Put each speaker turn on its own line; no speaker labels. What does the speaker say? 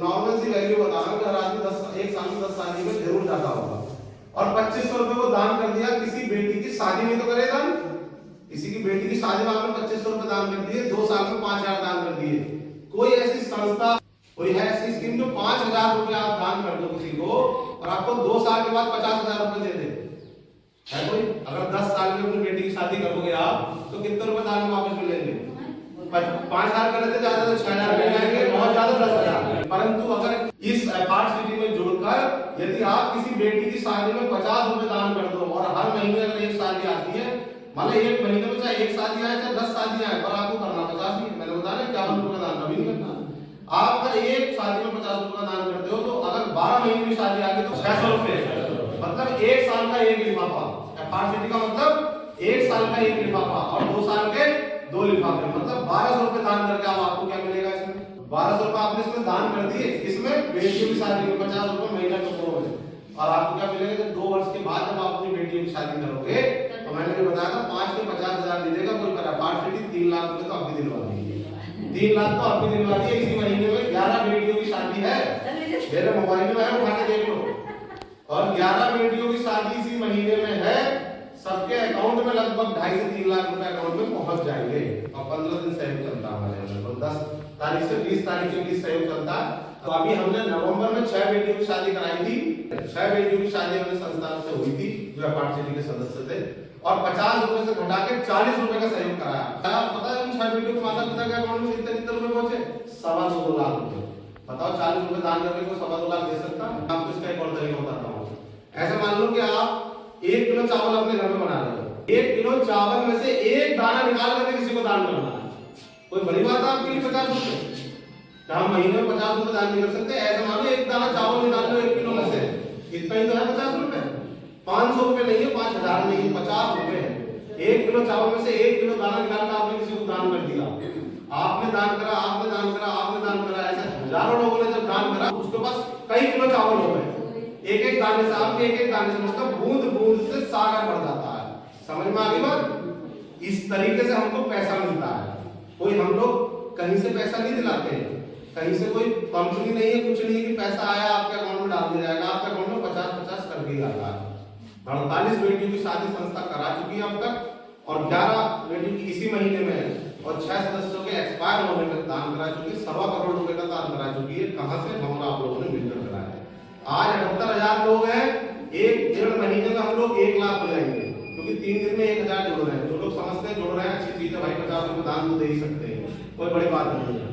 Normal सी value बताना कि हर आदमी एक साल में 10 शादी में जरूर जाता होगा, और 2500 रुपए को दान कर दिया किसी बेटी की शादी में, तो करेगा किसी की बेटी की शादी में आपने 2500 रुपए दान कर दिए, 2 साल में 5000 दान कर दिए। कोई ऐसी संस्था, कोई है ऐसी स्कीम जो 5000 रुपए आप दान कर दो किसी को और आपको 2 साल के बाद 50000 रुपए दे दे? है कोई? अगर 10 साल में अपनी बेटी की शादी करोगे आप तो कितने रुपए दान में वापस मिलेंगे? 5000 कर लेते ज्यादा तो 6000 मिल जाएंगे, बहुत ज्यादा 10,000। परंतु अगर इस अपार्ट में जुड़कर यदि आप किसी बेटी की शादी में 50 रुपए दान कर दो और हर महीने अगर एक शादी आती है, मतलब एक महीने में चाहे एक शादी आए चाहे 10 शादियां आए, पर आपको करना 50 ही। मैंने बताया 51 रुपए दान कभी नहीं करना। आप अगर एक शादी में 50 रुपए दान करते हो तो अगर 12 महीने की शादी आ गई तो 600 रुपए, मतलब एक साल का एक लिफाफा। अपार्ट का मतलब एक साल का एक लिफाफा और 2 साल के 2 लिफाफे, मतलब 1200 रुपए दान करके आपको क्या मिलेगा इसमें? 1200 रुपए आपने इसमें दान कर दिए, इसमें बेटियों की शादी में 50 रुपए महीना का करोगे, और आपको क्या मिलेगा कि 2 वर्ष के बाद जब आप अपनी बेटियों की शादी करोगे तो मैंने भी बताया था 5 के 50,000 दे देगा कोई, पर अपार्ट 3 लाख रुपए तो आपकी दिलवा देगी। 3 लाख तो आपकी दिलवा दी। इसी महीने में 11 बेटियों की शादी है, मेरे मोबाइल में है, उठा के देख लो, और 11 बेटियों की शादी इसी महीने में है। सबके अकाउंट में लगभग 2.5 से 3 लाख रुपए अकाउंट में पहुंच जाएंगे, और 15 दिन सहयोग चलता है, तो 10 तारीख से 20 तारीख के बीच सहयोग चलता है। तो अभी हमने नवंबर में 6 बेटियों की शादी कराई थी। 6 बेटियों की शादी हमारे संस्थान से हुई थी जो अपार्ट सिटी के सदस्य थे, और 50 रुपए से घटा के 40 रुपए का सहयोग कराया। आप पता है उन 6 बेटियों के माता पिता के अकाउंट में कितने रुपए पहुंचे? 2.25 लाख रुपए। बताओ 40 रुपए दान करके कोई 2.25 लाख दे सकता? आपको इसका एक और तरीका बताता हूँ। ऐसा मान लो कि आप 1 किलो चावल अपने घर में बना रहे हो, 1 किलो चावल में से एक दाना निकाल करके किसी को दान करना है। कोई बड़ी बात है आपके लिए 50 रुपए? हम महीने में 50 रुपए दान नहीं कर सकते? ऐसा मान लो एक दाना चावल निकाल लो 1 किलो में से, इतना ही तो है 50 रुपए। 500 रुपए नहीं है, 5000 नहीं है, 50 रुपए है। 1 किलो चावल में से 1 किलो दाना निकाल कर आपने किसी को दान कर दिया। आपने दान करा, आपने दान करा, आपने दान करा, ऐसे हजारों लोगों ने जब दान करा उसके पास कई किलो चावल हो गए। एक दाने से, आपके एक दाने से मतलब बूंद बूंद से सागर बढ़ जाता है। समझ में आ गई बात? इस तरीके से हमको पैसा मिलता है। कोई हम लोग कहीं से पैसा नहीं दिलाते, कहीं से कोई कंपनी नहीं है, कुछ नहीं है कि पैसा आया आपके अकाउंट में डाल दिया जाएगा। आपके अकाउंट में 50-50 कर दिया जाता है। 48 बेटियों की शादी संस्था करा चुकी है अब तक, और 11 बेटियों की इसी महीने में है, और 6 सदस्यों के एक्सपायर होने तक दान करा चुकी है। 1.25 करोड़ रुपए का दान करा चुकी है। कहां से? हम आप लोगों ने मिलकर कराया है। आज 78,000 लोग हैं, 1-1.5 महीने में हम लोग 1 लाख हो जाएंगे, क्योंकि 3 दिन में 1000 जुड़ रहे हैं। जो लोग समझते हैं जुड़ रहे हैं अच्छी चीज है भाई, 50 रुपए दान तो दे ही सकते हैं, कोई बड़ी बात नहीं है।